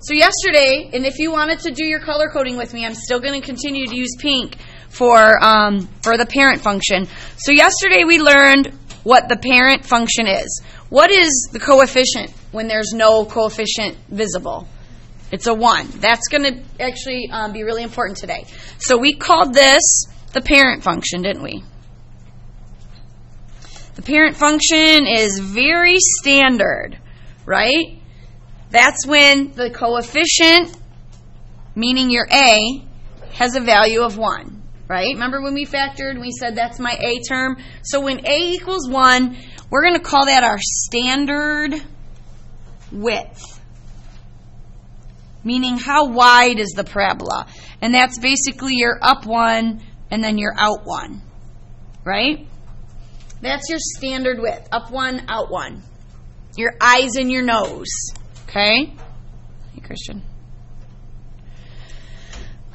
So yesterday, and if you wanted to do your color coding with me, I'm still going to continue to use pink for the parent function. So yesterday we learned what the parent function is. What is the coefficient when there's no coefficient visible? It's a 1. That's going to actually be really important today. So we called this the parent function, didn't we? The parent function is very standard, right? That's when the coefficient, meaning your A, has a value of 1, right? Remember when we factored, we said that's my A term? So when A equals 1, we're going to call that our standard width, meaning how wide is the parabola. And that's basically your up 1 and then your out 1, right? That's your standard width, up 1, out 1. Your eyes and your nose, okay? Hey, Christian.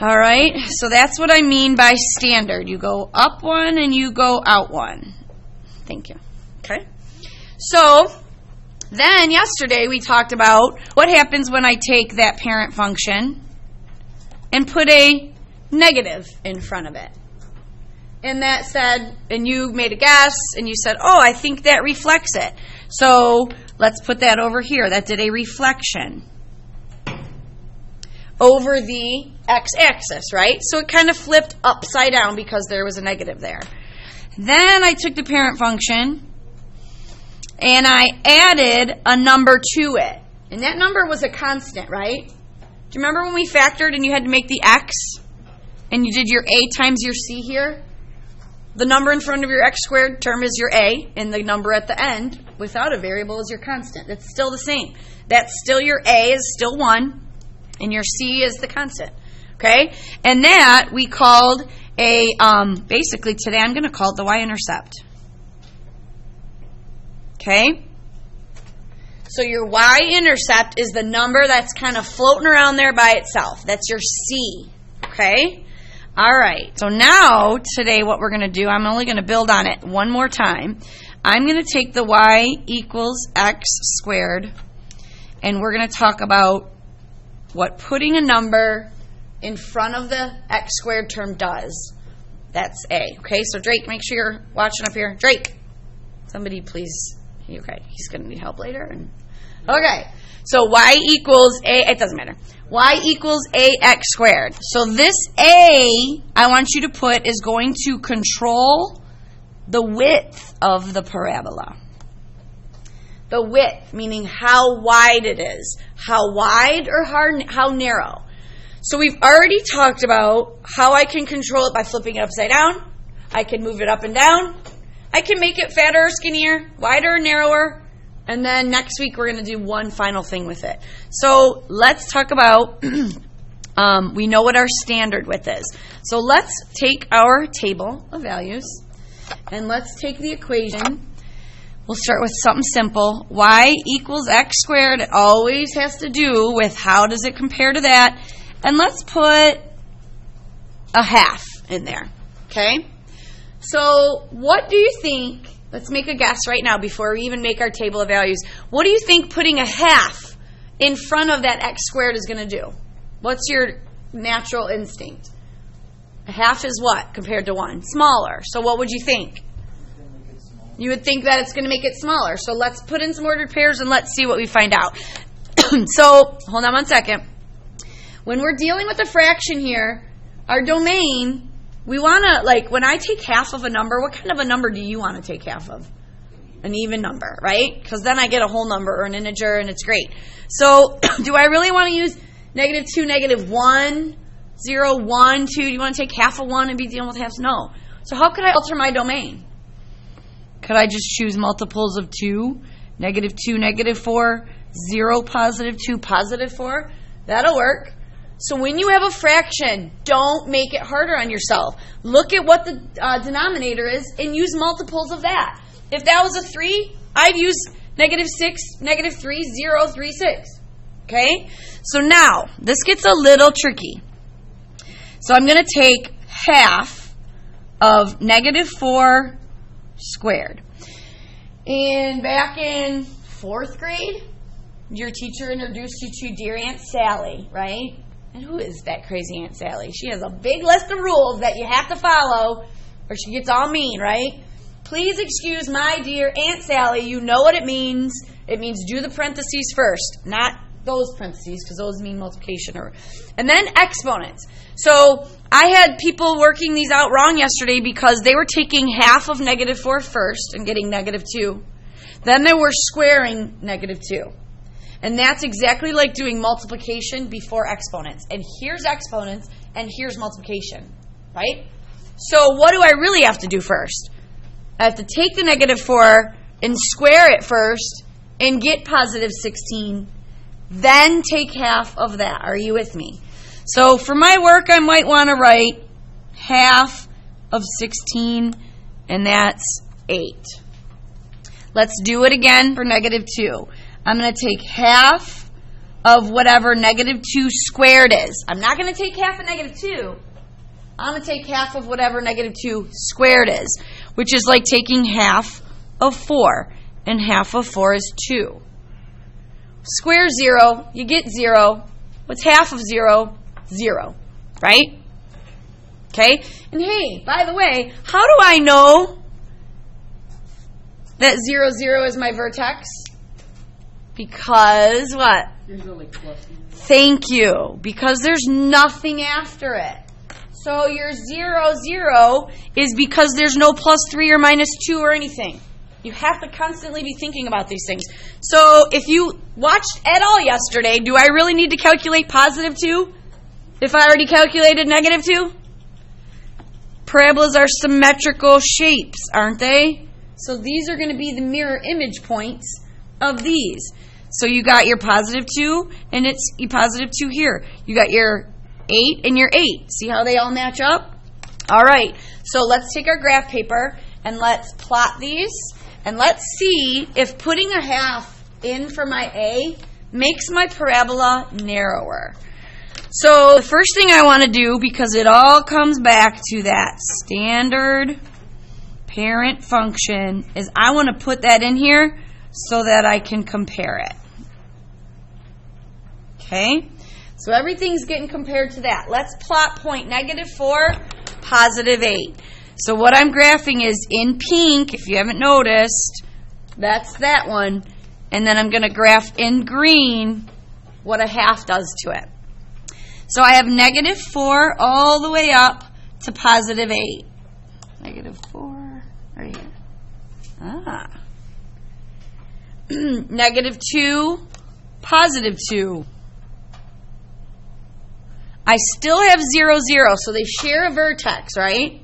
All right, so that's what I mean by standard. You go up 1 and you go out 1. Thank you. Okay? So then yesterday we talked about what happens when I take that parent function and put a negative in front of it. And that said, and you made a guess, and you said, oh, I think that reflects it. So let's put that over here. That did a reflection over the x-axis, right? So it kind of flipped upside down because there was a negative there. Then I took the parent function, and I added a number to it. And that number was a constant, right? Do you remember when we factored and you had to make the x, and you did your a times your c here? The number in front of your x squared term is your a, and the number at the end without a variable is your constant. It's still the same. That's still your a is still 1, and your c is the constant. Okay? And that we called a, basically today I'm going to call it the Y-intercept. Okay? So your Y-intercept is the number that's kind of floating around there by itself. That's your c. Okay? All right, so now, today, what we're going to do, I'm only going to build on it one more time. I'm going to take the y equals x squared, and we're going to talk about what putting a number in front of the x squared term does. That's A. Okay, so Drake, make sure you're watching up here. Drake, somebody please. Okay, he's going to need help later. Okay, so y equals A, it doesn't matter. Y equals ax squared. So this A, I want you to put, is going to control the width of the parabola. The width, meaning how wide it is. How wide or how narrow. So we've already talked about how I can control it by flipping it upside down. I can move it up and down. I can make it fatter or skinnier, wider or narrower. And then next week we're going to do one final thing with it. So let's talk about, we know what our standard width is. So let's take our table of values and let's take the equation. We'll start with something simple. Y equals x squared. It always has to do with how does it compare to that. And let's put a half in there. Okay? So what do you think? Let's make a guess right now before we even make our table of values. What do you think putting a half in front of that x squared is going to do? What's your natural instinct? A half is what compared to 1? Smaller. So what would you think? You would think that it's going to make it smaller. So let's put in some ordered pairs and let's see what we find out. So hold on one second. When we're dealing with a fraction here, our domain, we want to, like, when I take half of a number, what kind of a number do you want to take half of? An even number, right? Because then I get a whole number or an integer, and it's great. So do I really want to use -2, -1, 0, 1, 2? Do you want to take half of 1 and be dealing with halves? No. So how could I alter my domain? Could I just choose multiples of 2? -2, -4, 0, +2, +4? That'll work. So when you have a fraction, don't make it harder on yourself. Look at what the denominator is and use multiples of that. If that was a 3, I'd use -6, -3, 0, 3, 6. Okay? So now, this gets a little tricky. So I'm going to take half of -4 squared. And back in 4th grade, your teacher introduced you to dear Aunt Sally, right? And who is that crazy Aunt Sally? She has a big list of rules that you have to follow or she gets all mean, right? Please excuse my dear Aunt Sally. You know what it means. It means do the parentheses first, not those parentheses, because those mean multiplication. And then exponents. So I had people working these out wrong yesterday because they were taking half of -4 first and getting -2. Then they were squaring -2. And that's exactly like doing multiplication before exponents. And here's exponents, and here's multiplication, right? So what do I really have to do first? I have to take the -4 and square it first and get +16. Then take half of that. Are you with me? So for my work, I might want to write half of 16, and that's 8. Let's do it again for -2. I'm going to take half of whatever -2 squared is. I'm not going to take half of -2. I'm going to take half of whatever -2 squared is, which is like taking half of 4, and half of 4 is 2. Square 0, you get 0. What's half of 0? 0, right? Okay? And hey, by the way, how do I know that 0, 0 is my vertex? Because what? Thank you. Because there's nothing after it. So your 0, 0 is because there's no +3 or -2 or anything. You have to constantly be thinking about these things. So if you watched at all yesterday, do I really need to calculate +2 if I already calculated -2? Parabolas are symmetrical shapes, aren't they? So these are going to be the mirror image points of these. So you got your +2, and it's your +2 here. You got your 8 and your 8. See how they all match up? All right. So let's take our graph paper and let's plot these. And let's see if putting a half in for my A makes my parabola narrower. So the first thing I want to do, because it all comes back to that standard parent function, is I want to put that in here so that I can compare it. Okay? So everything's getting compared to that. Let's plot point -4, +8. So what I'm graphing is in pink, if you haven't noticed, that's that one. And then I'm going to graph in green what a half does to it. So I have -4 all the way up to +8. -4 right here. -2, +2. I still have 0, 0, so they share a vertex, right?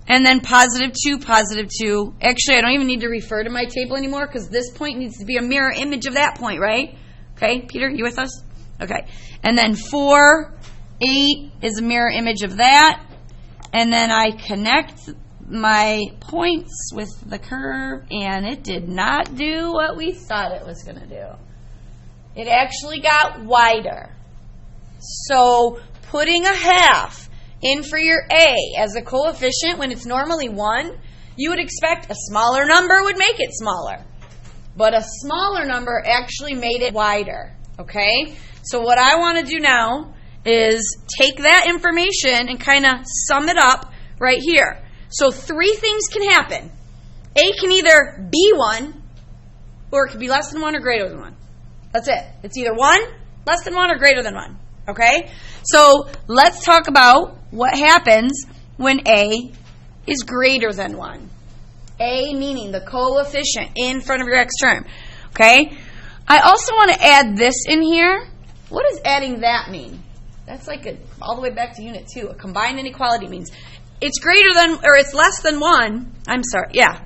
And then +2, +2. Actually, I don't even need to refer to my table anymore because this point needs to be a mirror image of that point, right? Okay, Peter, you with us? Okay. And then 4, 8 is a mirror image of that. And then I connect my points with the curve, and it did not do what we thought it was going to do. It actually got wider. So putting a half in for your A as a coefficient when it's normally 1, you would expect a smaller number would make it smaller. But a smaller number actually made it wider. Okay? So what I want to do now is take that information and kind of sum it up right here. So 3 things can happen. A can either be 1, or it could be less than 1 or greater than 1. That's it. It's either 1, less than 1, or greater than 1. Okay? So let's talk about what happens when A is greater than 1. A meaning the coefficient in front of your x term. Okay? I also want to add this in here. What does adding that mean? That's like all the way back to unit 2. A combined inequality means it's greater than, or it's less than 1. I'm sorry. Yeah.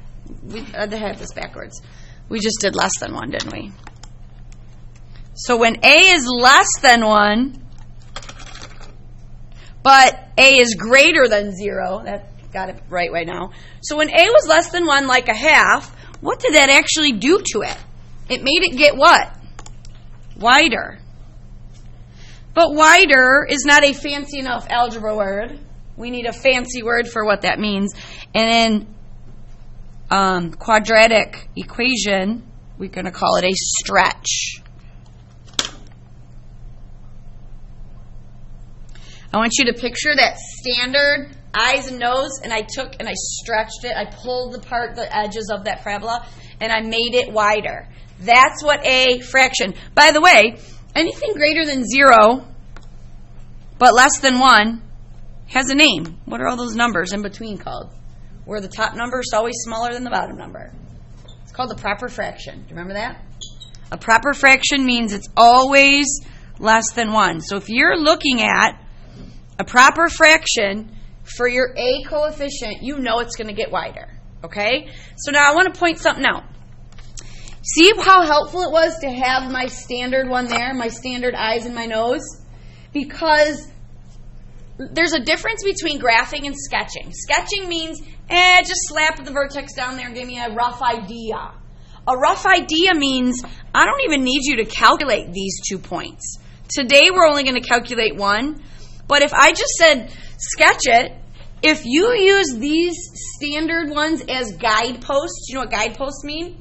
We had this backwards. We just did less than 1, didn't we? So when A is less than 1, but A is greater than 0, that got it right now. So when A was less than 1, like a half, what did that actually do to it? It made it get what? Wider. But wider is not a fancy enough algebra word. We need a fancy word for what that means. And in quadratic equation, we're going to call it a stretch. I want you to picture that standard eyes and nose, and I took and I stretched it. I pulled the edges of that parabola, and I made it wider. That's what a fraction. By the way, anything greater than 0 but less than 1 has a name. What are all those numbers in between called? Where the top number is always smaller than the bottom number. It's called a proper fraction. Do you remember that? A proper fraction means it's always less than 1. So if you're looking at a proper fraction for your A coefficient, you know it's going to get wider. Okay? So now I want to point something out. See how helpful it was to have my standard one there, my standard eyes and my nose? Because there's a difference between graphing and sketching. Sketching means, just slap the vertex down there and give me a rough idea. A rough idea means I don't even need you to calculate these 2 points. Today we're only going to calculate one. But if I just said sketch it, if you use these standard ones as guideposts, you know what guideposts mean?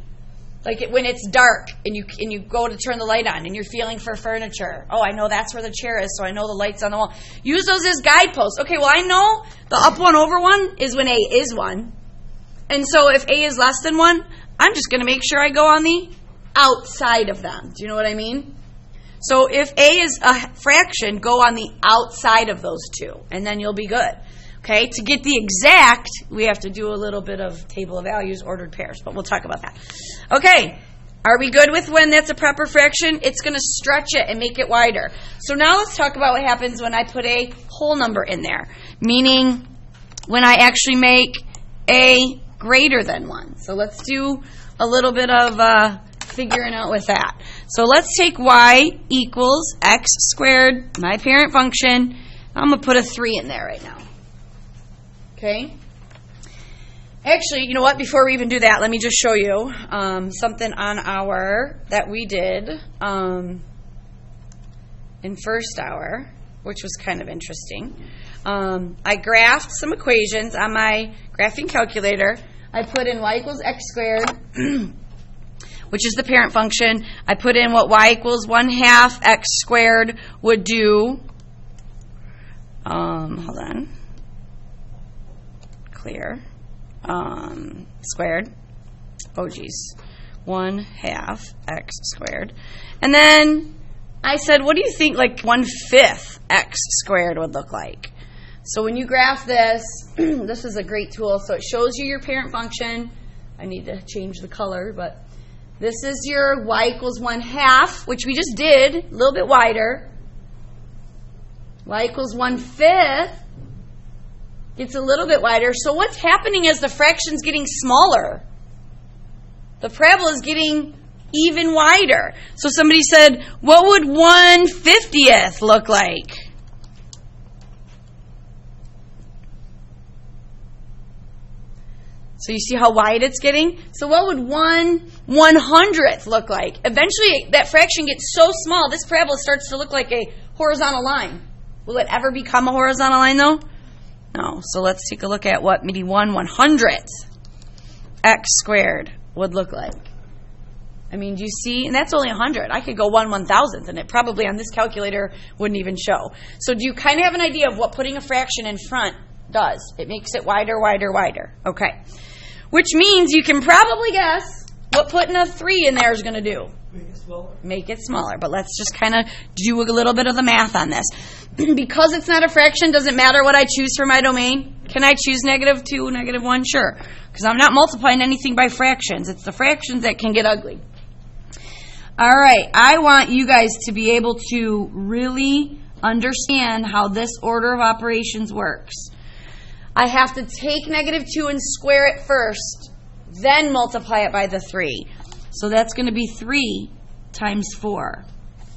Like when it's dark and you go to turn the light on and you're feeling for furniture. Oh, I know that's where the chair is, so I know the light's on the wall. Use those as guideposts. Okay, well, I know the up one over one is when A is 1. And so if A is less than 1, I'm just going to make sure I go on the outside of them. Do you know what I mean? So if A is a fraction, go on the outside of those two, and then you'll be good. Okay, to get the exact, we have to do a little bit of table of values, ordered pairs, but we'll talk about that. Okay, are we good with when that's a proper fraction? It's going to stretch it and make it wider. So now let's talk about what happens when I put a whole number in there, meaning when I actually make A greater than 1. So let's do a little bit of figuring out with that. So let's take y equals x squared, my parent function. I'm going to put a 3 in there right now. Okay. Actually, you know what? Before we even do that, let me just show you something on that we did in first hour, which was kind of interesting. I graphed some equations on my graphing calculator. I put in y equals x squared, which is the parent function. I put in what y equals 1/2 x squared would do. Hold on. Clear. Squared. Oh, geez. 1/2 x squared. And then I said, what do you think like 1/5 x squared would look like? So when you graph this, this is a great tool. So it shows you your parent function. I need to change the color, but this is your y equals 1/2, which we just did, a little bit wider. Y equals 1/5. Gets a little bit wider. So what's happening is the fraction's getting smaller. The parabola is getting even wider. So somebody said, what would 1/50th look like? So you see how wide it's getting? So what would 1/100th look like? Eventually that fraction gets so small, this parabola starts to look like a horizontal line. Will it ever become a horizontal line though? No. So let's take a look at what maybe 1/100th x squared would look like. I mean, do you see? And that's only 100. I could go 1/1000th, and it probably on this calculator wouldn't even show. So do you kind of have an idea of what putting a fraction in front does? It makes it wider, wider, wider. Okay. Which means you can probably guess what putting a 3 in there is going to do. Make it smaller. Make it smaller. But let's just kind of do a little bit of the math on this. Because it's not a fraction, does it matter what I choose for my domain? Can I choose -2, -1? Sure. Because I'm not multiplying anything by fractions. It's the fractions that can get ugly. All right. I want you guys to be able to really understand how this order of operations works. I have to take -2 and square it first, then multiply it by the 3. So that's going to be 3 times 4.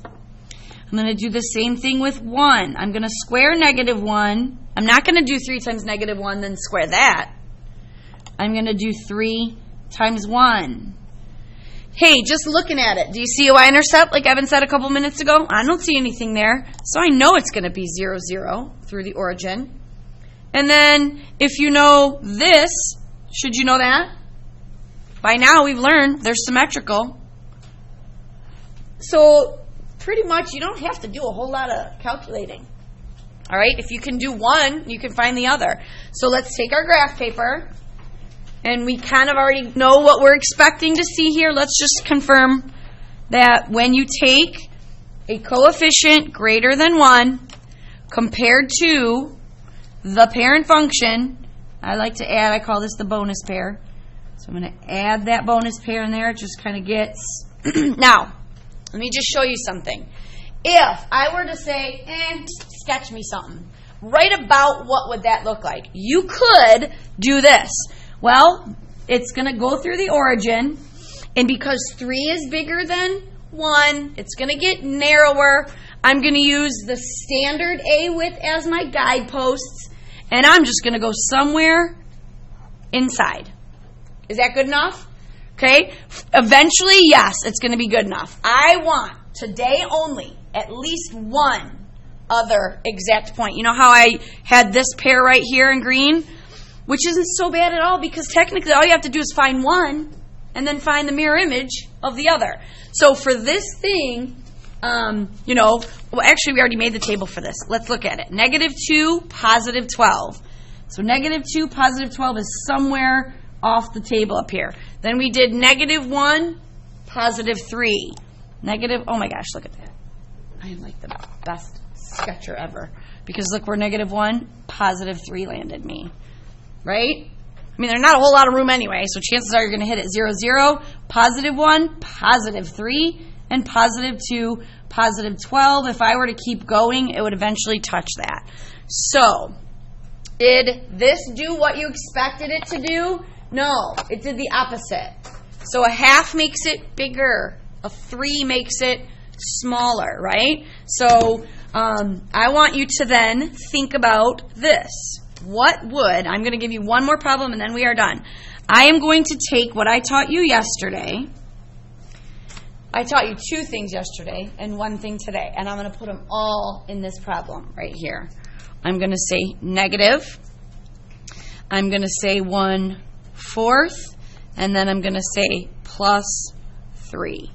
I'm going to do the same thing with 1. I'm going to square -1. I'm not going to do 3 times -1, then square that. I'm going to do 3 times 1. Hey, just looking at it, do you see a y-intercept like Evan said a couple minutes ago? I don't see anything there. So I know it's going to be 0, 0 through the origin. And then if you know this, should you know that? By now we've learned they're symmetrical. So pretty much you don't have to do a whole lot of calculating. All right, if you can do one, you can find the other. So let's take our graph paper, and we kind of already know what we're expecting to see here. Let's just confirm that when you take a coefficient greater than 1 compared to the parent function, I like to add, I call this the bonus pair. So I'm going to add that bonus pair in there. It just kind of gets... Now, let me just show you something. If I were to say, sketch me something, right about what would that look like? You could do this. Well, it's going to go through the origin, and because 3 is bigger than 1, it's going to get narrower. I'm going to use the standard A width as my guideposts, and I'm just going to go somewhere inside. Is that good enough? Okay. Eventually, yes, it's going to be good enough. I want, today only, at least one other exact point. You know how I had this pair right here in green? Which isn't so bad at all, because technically all you have to do is find one and then find the mirror image of the other. So for this thing, well, actually we already made the table for this. Let's look at it. -2, +12. So -2, +12 is somewhere off the table up here. Then we did -1, +3. Oh my gosh, look at that. I am like the best sketcher ever. Because look where -1, +3 landed me. Right? I mean, there's not a whole lot of room anyway, so chances are you're going to hit it 0, 0, +1, +3, and +2, +12. If I were to keep going, it would eventually touch that. So, did this do what you expected it to do? No, it did the opposite. So a half makes it bigger. A 3 makes it smaller, right? So I want you to then think about this. What would, I'm going to give you one more problem and then we are done. I am going to take what I taught you yesterday. I taught you 2 things yesterday and 1 thing today. And I'm going to put them all in this problem right here. I'm going to say negative. I'm going to say 1/4. And then I'm going to say +3.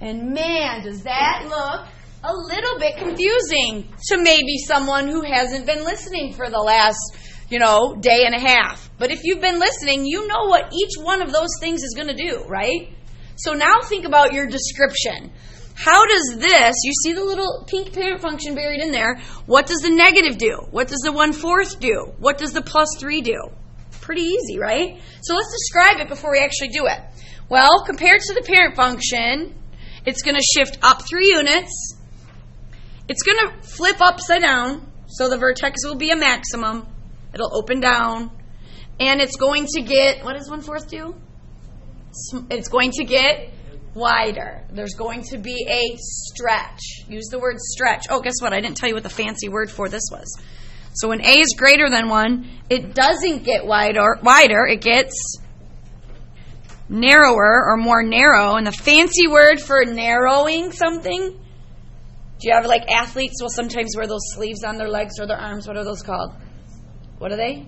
And man, does that look a little bit confusing to maybe someone who hasn't been listening for the last, day and a half. But if you've been listening, you know what each one of those things is going to do, right? So now think about your description. How does this, you see the little pink parent function buried in there, what does the negative do? What does the 1/4 do? What does the +3 do? Pretty easy, right? So let's describe it before we actually do it. Well, compared to the parent function, it's going to shift up 3 units. It's going to flip upside down, so the vertex will be a maximum. It'll open down. And it's going to get, what does 1/4 do? It's going to get wider. There's going to be a stretch. Use the word stretch. Oh, guess what? I didn't tell you what the fancy word for this was. So when A is greater than 1, it doesn't get wider. It gets narrower or more narrow. And the fancy word for narrowing something, do you have athletes will sometimes wear those sleeves on their legs or their arms? What are those called? What are they?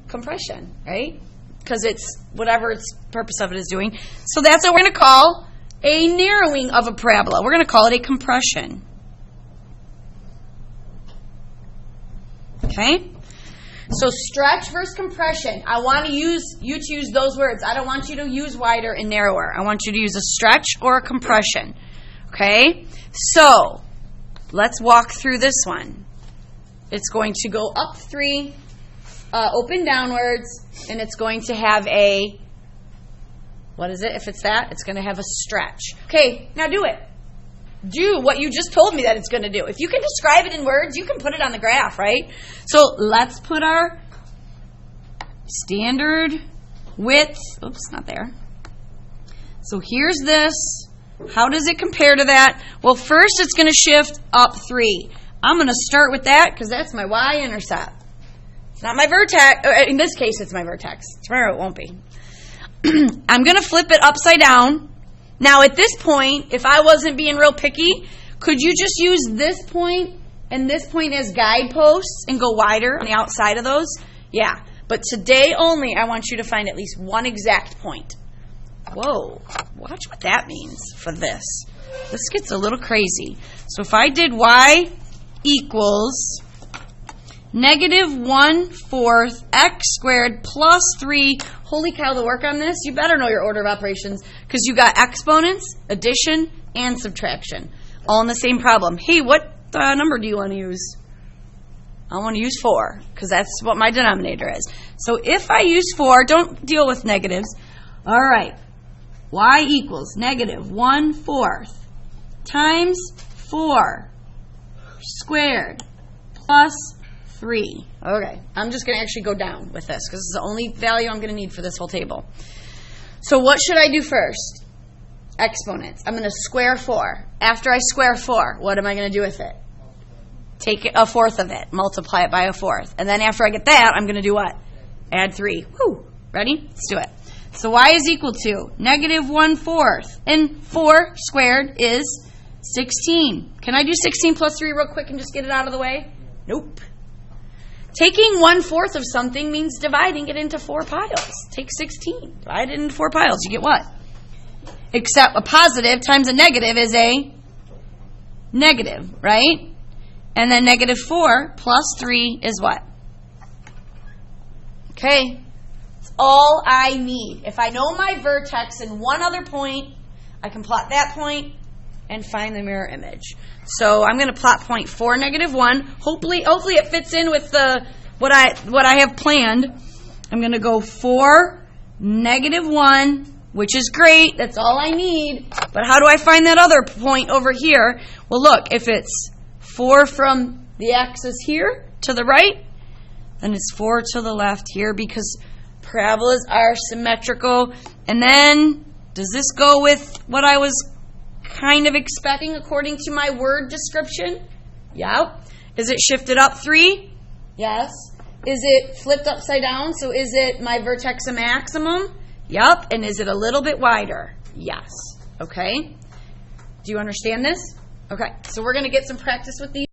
Compression, right? Because it's whatever its purpose of it is doing. So that's what we're going to call a narrowing of a parabola. We're going to call it a compression. Okay? So stretch versus compression. I want you to use those words. I don't want you to use wider and narrower. I want you to use a stretch or a compression. Okay? So let's walk through this one. It's going to go up 3, open downwards, and it's going to have a, what is it? If it's that, it's going to have a stretch. Okay, now do it. Do what you just told me that it's going to do. If you can describe it in words, you can put it on the graph, right? So let's put our standard width. Oops, not there. So here's this. How does it compare to that? Well, first it's going to shift up 3. I'm going to start with that because that's my Y-intercept. It's not my vertex. In this case, it's my vertex. Tomorrow it won't be. I'm going to flip it upside down. Now, at this point, if I wasn't being real picky, could you just use this point and this point as guideposts and go wider on the outside of those? Yeah. But today only, I want you to find at least one exact point. Whoa. Watch what that means for this. This gets a little crazy. So if I did y equals negative 1/4 x squared plus 3. Holy cow, to work on this, you better know your order of operations because you got exponents, addition, and subtraction. All in the same problem. Hey, what number do you want to use? I want to use 4 because that's what my denominator is. So if I use 4, don't deal with negatives. All right. Y equals negative 1/4 times 4 squared plus 3. Okay, I'm just going to actually go down with this because this is the only value I'm going to need for this whole table. So what should I do first? Exponents. I'm going to square 4. After I square 4, what am I going to do with it? Take a fourth of it, multiply it by a fourth. And then after I get that, I'm going to do what? Add 3. Woo! Ready? Let's do it. So y is equal to negative 1/4. And 4 squared is 16. Can I do 16 plus 3 real quick and just get it out of the way? Nope. Taking 1/4 of something means dividing it into 4 piles. Take 16. Divide it into 4 piles. You get what? Except a positive times a negative is a negative, right? And then negative 4 plus 3 is what? Okay. That's all I need. If I know my vertex in one other point, I can plot that point and find the mirror image. So I'm going to plot point 4, negative 1. Hopefully it fits in with what I have planned. I'm going to go 4, negative 1, which is great. That's all I need. But how do I find that other point over here? Well, look, if it's 4 from the axis here to the right, then it's 4 to the left here because parabolas are symmetrical. And then, does this go with what I was kind of expecting according to my word description? Yep. Is it shifted up 3? Yes. Is it flipped upside down? So is it my vertex a maximum? Yep. And is it a little bit wider? Yes. Okay. Do you understand this? Okay. So we're going to get some practice with these.